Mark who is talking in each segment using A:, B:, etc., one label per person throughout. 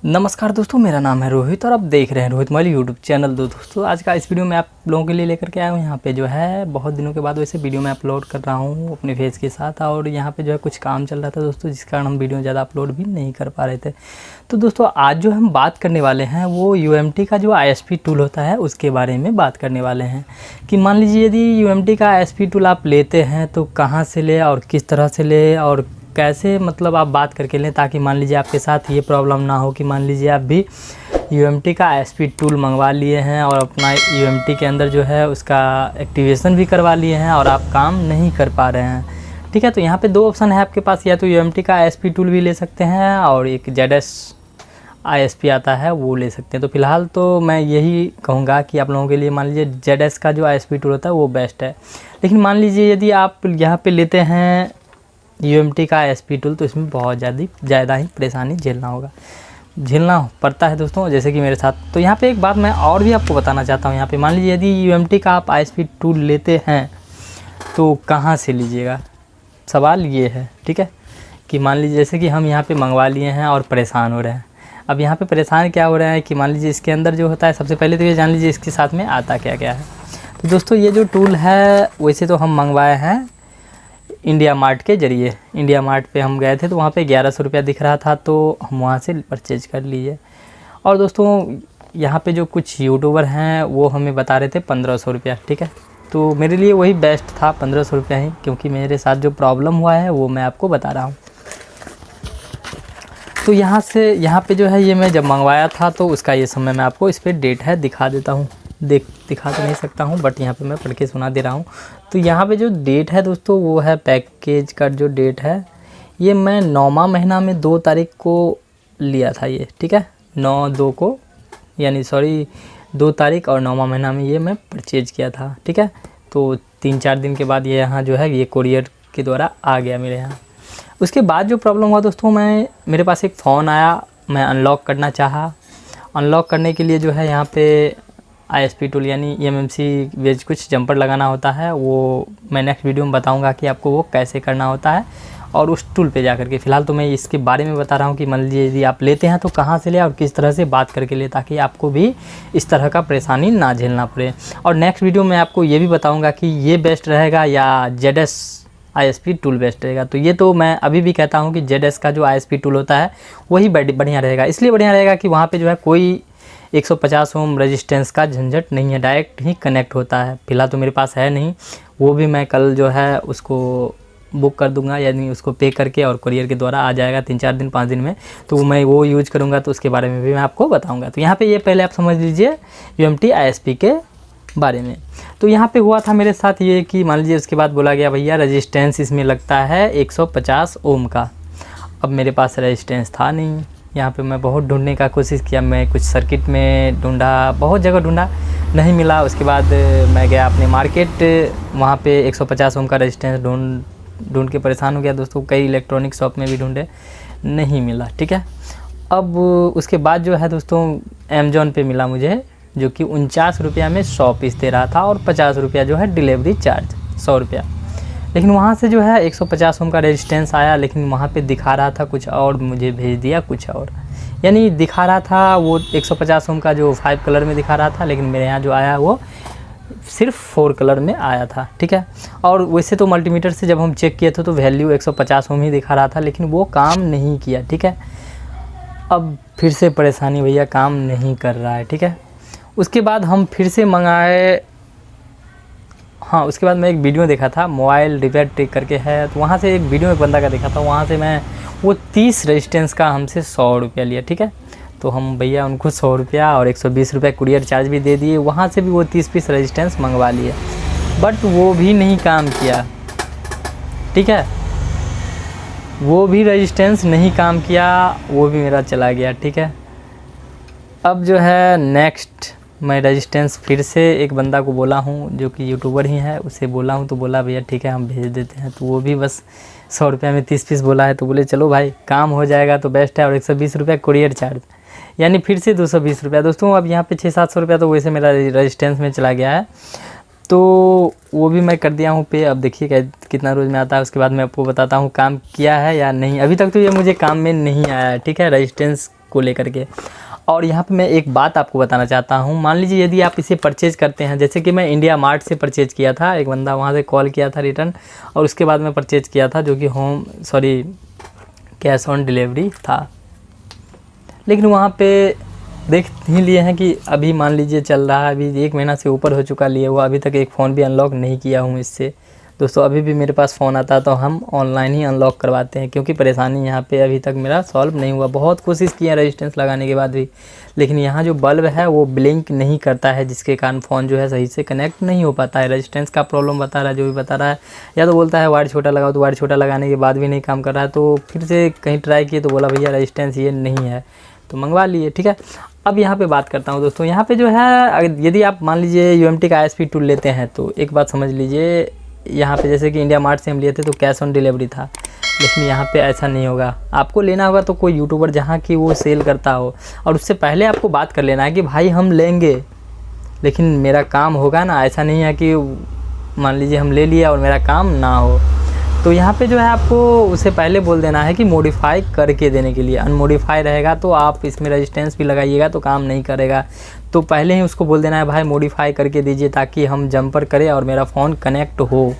A: नमस्कार दोस्तों, मेरा नाम है रोहित और आप देख रहे हैं रोहित मॉल यूट्यूब चैनल। दोस्तों आज का इस वीडियो में आप लोगों के लिए लेकर के आया हूँ। यहाँ पे जो है बहुत दिनों के बाद वैसे वीडियो में अपलोड कर रहा हूँ अपने फेस के साथ, और यहाँ पे जो है कुछ काम चल रहा था दोस्तों, जिस कारण हम वीडियो ज़्यादा अपलोड भी नहीं कर पा रहे थे। तो दोस्तों आज जो हम बात करने वाले हैं वो UMT का जो ISP टूल होता है उसके बारे में बात करने वाले हैं कि मान लीजिए यदि UMT का ISP टूल आप लेते हैं तो कहाँ से ले और किस तरह से ले और कैसे मतलब आप बात करके लें, ताकि मान लीजिए आपके साथ ये प्रॉब्लम ना हो कि मान लीजिए आप भी UMT का ISP टूल मंगवा लिए हैं और अपना UMT के अंदर जो है उसका एक्टिवेशन भी करवा लिए हैं और आप काम नहीं कर पा रहे हैं। ठीक है, तो यहाँ पे दो ऑप्शन है आपके पास, या तो UMT का ISP टूल भी ले सकते हैं और एक ZS ISP आता है वो ले सकते हैं। तो फिलहाल तो मैं यही कहूँगा कि आप लोगों के लिए मान लीजिए ZS का जो ISP टूल होता है वो बेस्ट है। लेकिन मान लीजिए यदि आप यहाँ पे लेते हैं UMT का ISP टूल तो इसमें बहुत ज़्यादा ही परेशानी झेलना पड़ता है दोस्तों, जैसे कि मेरे साथ। तो यहाँ पे एक बात मैं और भी आपको बताना चाहता हूँ। यहाँ पे मान लीजिए यदि UMT का आप ISP टूल लेते हैं तो कहाँ से लीजिएगा, सवाल ये है। ठीक है, कि मान लीजिए जैसे कि हम यहाँ पे मंगवा लिए हैं और परेशान हो रहे हैं। अब यहाँ पे परेशान क्या हो रहा है कि मान लीजिए इसके अंदर जो होता है, सबसे पहले तो ये जान लीजिए इसके साथ में आता क्या क्या है। तो दोस्तों ये जो टूल है वैसे तो हम मंगवाए हैं इंडिया मार्ट के ज़रिए। इंडिया मार्ट पे हम गए थे तो वहाँ पे 1100 रुपया दिख रहा था, तो हम वहाँ से परचेज कर लिए। और दोस्तों यहाँ पे जो कुछ यूट्यूबर हैं वो हमें बता रहे थे 1500 रुपया। ठीक है, तो मेरे लिए वही बेस्ट था 1500 रुपया ही, क्योंकि मेरे साथ जो प्रॉब्लम हुआ है वो मैं आपको बता रहा हूँ। तो यहाँ पे जो है ये मैं जब मंगवाया था तो उसका ये समय मैं आपको इस पर डेट है दिखा देता हूँ। दिखा तो नहीं सकता हूँ बट यहाँ पे मैं पढ़ के सुना दे रहा हूँ। तो यहाँ पे जो डेट है दोस्तों वो है पैकेज का जो डेट है, ये मैं 9वां महीना में 2 तारीख को लिया था ये। ठीक है, 9/2 को, यानी 2 तारीख और 9वां महीना में ये मैं परचेज किया था। ठीक है, तो 3-4 दिन के बाद ये यहाँ जो है ये कोरियर के द्वारा आ गया मेरे यहाँ। उसके बाद जो प्रॉब्लम हुआ दोस्तों, मेरे पास एक फ़ोन आया, मैं अनलॉक करना चाहा। अनलॉक करने के लिए जो है यहाँ पे ISP टूल यानी MMC वेज कुछ जंपर लगाना होता है, वो मैं नेक्स्ट वीडियो में बताऊंगा कि आपको वो कैसे करना होता है और उस टूल पे जा करके। फ़िलहाल तो मैं इसके बारे में बता रहा हूँ कि मान लीजिए यदि आप लेते हैं तो कहाँ से ले और किस तरह से बात करके ले, ताकि आपको भी इस तरह का परेशानी ना झेलना पड़े। और नेक्स्ट वीडियो में आपको ये भी बताऊँगा कि ये बेस्ट रहेगा या ZS ISP टूल बेस्ट रहेगा। तो ये तो मैं अभी भी कहता हूँ कि ZS का जो ISP टूल होता है वही बढ़िया रहेगा। इसलिए बढ़िया रहेगा कि वहाँ पे जो है कोई 150 ओम रेजिस्टेंस का झंझट नहीं है, डायरेक्ट ही कनेक्ट होता है। फिलहाल तो मेरे पास है नहीं, वो भी मैं कल जो है उसको बुक कर दूंगा, यानी उसको पे करके और कुरियर के द्वारा आ जाएगा 3-4 दिन 5 दिन में। तो मैं वो यूज़ करूँगा, तो उसके बारे में भी मैं आपको बताऊँगा। तो यहाँ पे ये पहले आप समझ लीजिए UMT ISP के बारे में। तो यहाँ पे हुआ था मेरे साथ ये कि मान लीजिए उसके बाद बोला गया भैया रेजिस्टेंस इसमें लगता है 150 ओम का। अब मेरे पास रेजिस्टेंस था नहीं। यहाँ पे मैं बहुत ढूंढने का कोशिश किया, मैं कुछ सर्किट में ढूंढा, बहुत जगह ढूंढा, नहीं मिला। उसके बाद मैं गया अपने मार्केट, वहाँ पे 150 ओम का रेजिस्टेंस ढूंढ के परेशान हो गया दोस्तों। कई इलेक्ट्रॉनिक शॉप में भी ढूंढे, नहीं मिला। ठीक है, अब उसके बाद जो है दोस्तों अमेज़ॉन पे मिला मुझे, जो कि 49 रुपया में 100 पीस दे रहा था और 50 रुपया जो है डिलीवरी चार्ज, 100 रुपया। लेकिन वहाँ से जो है 150 ओम का रेजिस्टेंस आया, लेकिन वहाँ पे दिखा रहा था कुछ और, मुझे भेज दिया कुछ और। यानी दिखा रहा था वो 150 ओम का जो 5 कलर में दिखा रहा था, लेकिन मेरे यहाँ जो आया वो सिर्फ 4 कलर में आया था। ठीक है, और वैसे तो मल्टीमीटर से जब हम चेक किए थे तो वैल्यू 150 ओम ही दिखा रहा था, लेकिन वो काम नहीं किया। ठीक है, अब फिर से परेशानी, भैया काम नहीं कर रहा है। ठीक है, उसके बाद हम फिर से मंगाए। हाँ, उसके बाद मैं एक वीडियो देखा था, मोबाइल रिपेयर ट्रिक करके है, तो वहाँ से एक वीडियो एक बंदा का देखा था, वहाँ से मैं वो 30 रेजिस्टेंस का हमसे 100 रुपया लिया। ठीक है, तो हम भैया उनको 100 रुपया और 120 रुपया कुरियर चार्ज भी दे दिए। वहाँ से भी वो 30 पीस रेजिस्टेंस मंगवा लिए, बट वो भी नहीं काम किया। ठीक है, वो भी रेजिस्टेंस नहीं काम किया, वो भी मेरा चला गया। ठीक है, अब जो है नेक्स्ट मैं रेजिस्टेंस फिर से एक बंदा को बोला हूँ जो कि यूट्यूबर ही है, उसे बोला हूँ, तो बोला भैया ठीक है हम भेज देते हैं। तो वो भी बस 100 रुपया में 30 पीस बोला है, तो बोले चलो भाई काम हो जाएगा तो बेस्ट है। और 120 रुपया कुरियर चार्ज, यानी फिर से 220 रुपया दोस्तों। अब यहाँ पे 600-700 रुपया तो वैसे मेरा रेजिस्टेंस में चला गया है, तो वो भी मैं कर दिया हूँ पे। अब देखिए कितना रोज़ में आता है, उसके बाद मैं आपको बताता हूँ काम किया है या नहीं। अभी तक तो ये मुझे काम में नहीं आया है। ठीक है, रेजिस्टेंस को लेकर के। और यहाँ पे मैं एक बात आपको बताना चाहता हूँ, मान लीजिए यदि आप इसे परचेज़ करते हैं, जैसे कि मैं इंडिया मार्ट से परचेज़ किया था, एक बंदा वहाँ से कॉल किया था रिटर्न, और उसके बाद मैं परचेज़ किया था, जो कि कैश ऑन डिलीवरी था। लेकिन वहाँ पे देख ही लिए हैं कि अभी मान लीजिए चल रहा है, अभी 1 महीना से ऊपर हो चुका लिए हुआ, अभी तक एक फ़ोन भी अनलॉक नहीं किया हूँ इससे। दोस्तों अभी भी मेरे पास फ़ोन आता है तो हम ऑनलाइन ही अनलॉक करवाते हैं, क्योंकि परेशानी यहाँ पे अभी तक मेरा सॉल्व नहीं हुआ। बहुत कोशिश की है रेजिस्टेंस लगाने के बाद भी, लेकिन यहाँ जो बल्ब है वो ब्लिंक नहीं करता है, जिसके कारण फ़ोन जो है सही से कनेक्ट नहीं हो पाता है। रेजिस्टेंस का प्रॉब्लम बता रहा है, जो भी बता रहा है। या तो बोलता है वायर छोटा लगाओ, तो वायर छोटा लगाने के बाद भी नहीं काम कर रहा है, तो फिर से कहीं ट्राई किए तो बोला भैया रेजिस्टेंस ये नहीं है, तो मंगवा लिए। ठीक है, अब यहाँ पे बात करता हूँ दोस्तों। यहाँ पे जो है यदि आप मान लीजिए यूएमटी का ISP टूल लेते हैं, तो एक बात समझ लीजिए, यहाँ पे जैसे कि इंडिया मार्ट से हम लिए थे तो कैश ऑन डिलीवरी था, लेकिन यहाँ पे ऐसा नहीं होगा। आपको लेना होगा तो कोई यूट्यूबर जहाँ की वो सेल करता हो, और उससे पहले आपको बात कर लेना है कि भाई हम लेंगे लेकिन मेरा काम होगा ना। ऐसा नहीं है कि मान लीजिए हम ले लिए और मेरा काम ना हो, तो यहाँ पे जो है आपको उससे पहले बोल देना है कि मॉडिफाई करके देने के लिए। अनमॉडिफाई रहेगा तो आप इसमें रेजिस्टेंस भी लगाइएगा तो काम नहीं करेगा, तो पहले ही उसको बोल देना है भाई मॉडिफाई करके दीजिए, ताकि हम जंपर करें और मेरा फ़ोन कनेक्ट हो।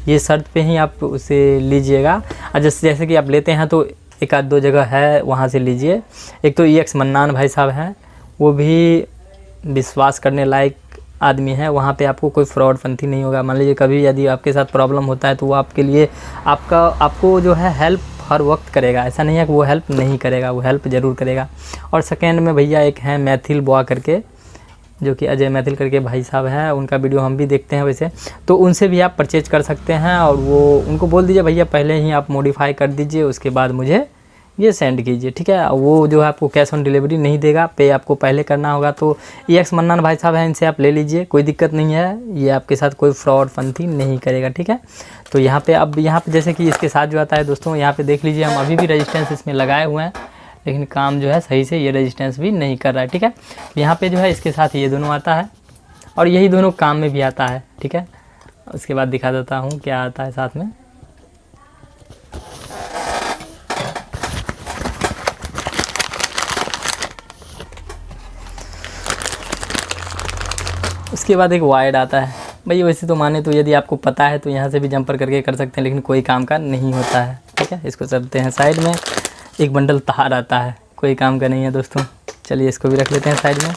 A: ये शर्त पे ही आप उसे लीजिएगा। और जैसे कि आप लेते हैं तो एक आध 2 जगह है वहाँ से लीजिए। एक तो EX मन्नान भाई साहब हैं, वो भी विश्वास करने लायक आदमी है, वहाँ पे आपको कोई फ्रॉड फंती नहीं होगा। मान लीजिए कभी यदि आपके साथ प्रॉब्लम होता है तो वो आपके लिए आपको जो है हेल्प हर वक्त करेगा। ऐसा नहीं है कि वो हेल्प नहीं करेगा, वो हेल्प ज़रूर करेगा। और सेकेंड में भैया एक हैं मैथिल बुआ करके, जो कि अजय मैथिल करके भाई साहब हैं, उनका वीडियो हम भी देखते हैं वैसे, तो उनसे भी आप परचेज कर सकते हैं। और वो उनको बोल दीजिए भैया पहले ही आप मॉडिफाई कर दीजिए, उसके बाद मुझे ये सेंड कीजिए। ठीक है, वो जो है आपको कैश ऑन डिलीवरी नहीं देगा, पे आपको पहले करना होगा। तो EX मन्नान भाई साहब हैं, इनसे आप ले लीजिए, कोई दिक्कत नहीं है, ये आपके साथ कोई फ्रॉड फंती नहीं करेगा। ठीक है, तो यहाँ पे अब यहाँ पे जैसे कि इसके साथ जो आता है दोस्तों, यहाँ पे देख लीजिए हम अभी भी रेजिस्टेंस इसमें लगाए हुए हैं, लेकिन काम जो है सही से ये रेजिस्टेंस भी नहीं कर रहा है। ठीक है, यहाँ पे जो है इसके साथ ये दोनों आता है, और यही दोनों काम में भी आता है। ठीक है, उसके बाद दिखा देता हूँ क्या आता है साथ में। उसके बाद एक वायर्ड आता है। भाई वैसे तो माने तो यदि आपको पता है तो यहाँ से भी जंपर करके कर सकते हैं, लेकिन कोई काम का नहीं होता है। ठीक है, इसको चलते हैं साइड में। एक बंडल तार आता है, कोई काम का नहीं है दोस्तों, चलिए इसको भी रख लेते हैं साइड में।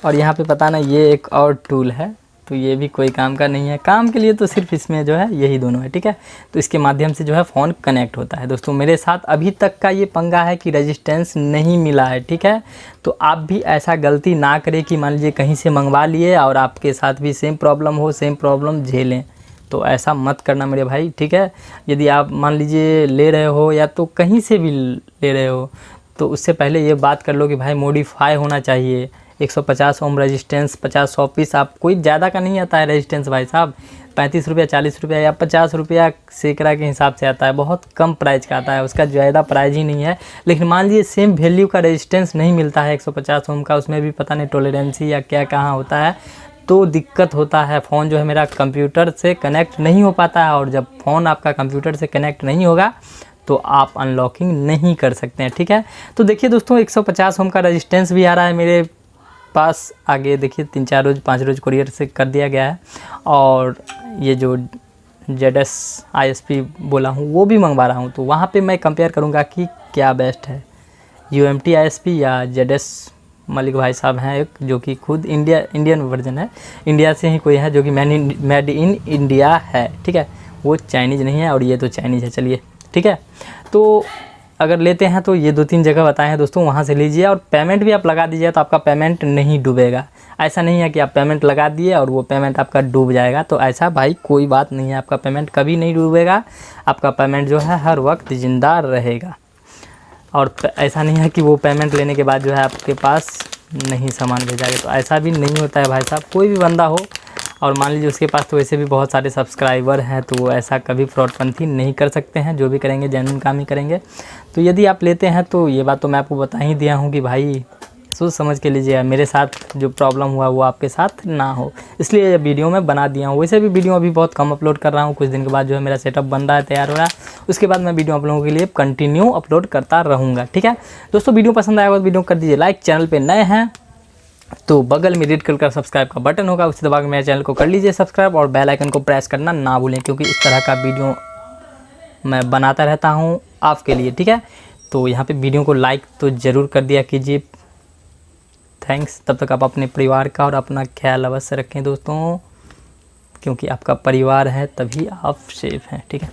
A: और यहाँ पे पता ना ये एक और टूल है, तो ये भी कोई काम का नहीं है। काम के लिए तो सिर्फ इसमें जो है यही दोनों है। ठीक है, तो इसके माध्यम से जो है फ़ोन कनेक्ट होता है। दोस्तों मेरे साथ अभी तक का ये पंगा है कि रेजिस्टेंस नहीं मिला है। ठीक है, तो आप भी ऐसा गलती ना करें कि मान लीजिए कहीं से मंगवा लिए और आपके साथ भी सेम प्रॉब्लम हो, सेम प्रॉब्लम झेलें, तो ऐसा मत करना मेरे भाई। ठीक है, यदि आप मान लीजिए ले रहे हो या तो कहीं से भी ले रहे हो, तो उससे पहले ये बात कर लो कि भाई मॉडिफाई होना चाहिए। 150 ओम रेजिस्टेंस 50-100 पीस, आप कोई ज़्यादा का नहीं आता है रेजिस्टेंस भाई साहब, 35 रुपया 40 रुपया या 50 रुपया सैकड़ा के हिसाब से आता है, बहुत कम प्राइस का आता है, उसका ज़्यादा प्राइस ही नहीं है। लेकिन मान लीजिए सेम वैल्यू का रेजिस्टेंस नहीं मिलता है 150 ओम का, उसमें भी पता नहीं टॉलरेंसी या क्या कहाँ होता है, तो दिक्कत होता है। फ़ोन जो है मेरा कंप्यूटर से कनेक्ट नहीं हो पाता है, और जब फ़ोन आपका कंप्यूटर से कनेक्ट नहीं होगा तो आप अनलॉकिंग नहीं कर सकते हैं। ठीक है, तो देखिए दोस्तों 150 ओम का रेजिस्टेंस भी आ रहा है मेरे पास। आगे देखिए 3-4 रोज़ 5 रोज़ कुरियर से कर दिया गया है, और ये जो ZS ISP बोला हूँ वो भी मंगवा रहा हूँ, तो वहाँ पे मैं कंपेयर करूँगा कि क्या बेस्ट है, UMT ISP या ZS। मलिक भाई साहब हैं एक, जो कि खुद इंडियन वर्जन है, इंडिया से ही कोई है, जो कि मेड इन इंडिया है। ठीक है, वो चाइनीज़ नहीं है, और ये तो चाइनीज़ है। चलिए ठीक है, तो अगर लेते हैं तो ये 2-3 जगह बताए हैं दोस्तों, वहाँ से लीजिए। और पेमेंट भी आप लगा दीजिए तो आपका पेमेंट नहीं डूबेगा। ऐसा नहीं है कि आप पेमेंट लगा दिए और वो पेमेंट आपका डूब जाएगा, तो ऐसा भाई कोई बात नहीं है, आपका पेमेंट कभी नहीं डूबेगा, आपका पेमेंट जो है हर वक्त ज़िंदा रहेगा। और ऐसा नहीं है कि वो पेमेंट लेने के बाद जो है आपके पास नहीं सामान भेजा गया, तो ऐसा भी नहीं होता है भाई साहब। कोई भी बंदा हो और मान लीजिए उसके पास तो वैसे भी बहुत सारे सब्सक्राइबर हैं, तो वो ऐसा कभी फ्रॉडपंथी नहीं कर सकते हैं, जो भी करेंगे जेन्युइन काम ही करेंगे। तो यदि आप लेते हैं तो ये बात तो मैं आपको बता ही दिया हूँ कि भाई सोच समझ के लीजिएगा, मेरे साथ जो प्रॉब्लम हुआ वो आपके साथ ना हो, इसलिए ये वीडियो मैं बना दिया हूँ। वैसे भी वीडियो अभी बहुत कम अपलोड कर रहा हूँ, कुछ दिन के बाद जो है मेरा सेटअप बन रहा है, तैयार हो रहा है, उसके बाद मैं वीडियो आप लोगों के लिए कंटिन्यू अपलोड करता रहूँगा। ठीक है दोस्तों, वीडियो पसंद आएगा तो वीडियो कर दीजिए लाइक, चैनल पर नए हैं तो बगल में रेड कलर का सब्सक्राइब का बटन होगा, उसे दबा के मेरे चैनल को कर लीजिए सब्सक्राइब, और बेल आइकन को प्रेस करना ना भूलें, क्योंकि इस तरह का वीडियो मैं बनाता रहता हूँ आपके लिए। ठीक है, तो यहाँ पे वीडियो को लाइक तो ज़रूर कर दिया कीजिए। थैंक्स। तब तक आप अपने परिवार का और अपना ख्याल अवश्य रखें दोस्तों, क्योंकि आपका परिवार है तभी आप सेफ हैं। ठीक है।